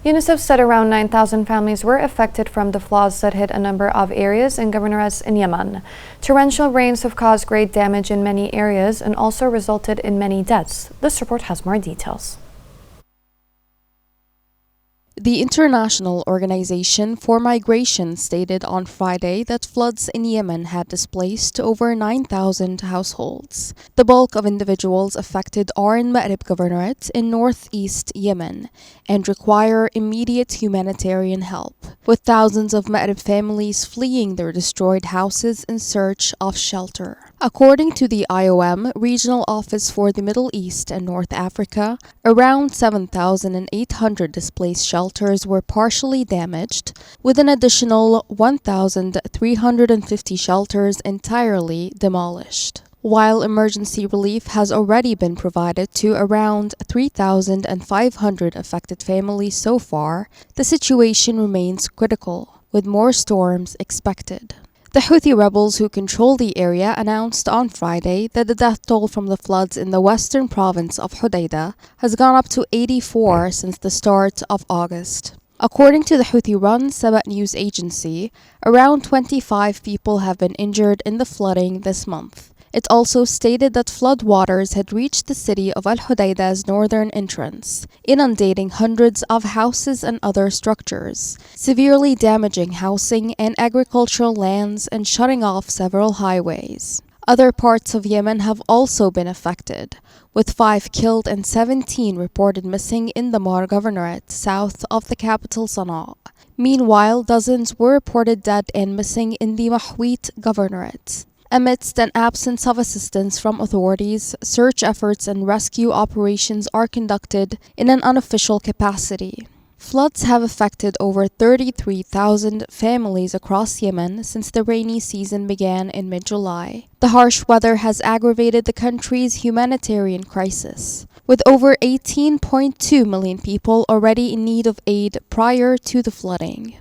UNICEF said around 9,000 families were affected from the floods that hit a number of areas and governorates in Yemen. Torrential rains have caused great damage in many areas and also resulted in many deaths. This report has more details. The International Organization for Migration stated on Friday that floods in Yemen had displaced over 9,000 households. The bulk of individuals affected are in Ma'rib Governorate in northeast Yemen and require immediate humanitarian help, with thousands of Ma'rib families fleeing their destroyed houses in search of shelter. According to the IOM Regional Office for the Middle East and North Africa, around 7,800 displaced shelters were partially damaged, with an additional 1,350 shelters entirely demolished. While emergency relief has already been provided to around 3,500 affected families so far, the situation remains critical, with more storms expected. The Houthi rebels who control the area announced on Friday that the death toll from the floods in the western province of Hodeidah has gone up to 84 since the start of August. According to the Houthi-run Saba news agency, around 25 people have been injured in the flooding this month. It also stated that floodwaters had reached the city of Al-Hudaydah's northern entrance, inundating hundreds of houses and other structures, severely damaging housing and agricultural lands and shutting off several highways. Other parts of Yemen have also been affected, with 5 killed and 17 reported missing in the Mar Governorate south of the capital Sana'a. Meanwhile, dozens were reported dead and missing in the Mahwit Governorate. Amidst an absence of assistance from authorities, search efforts and rescue operations are conducted in an unofficial capacity. Floods have affected over 33,000 families across Yemen since the rainy season began in mid-July. The harsh weather has aggravated the country's humanitarian crisis, with over 18.2 million people already in need of aid prior to the flooding.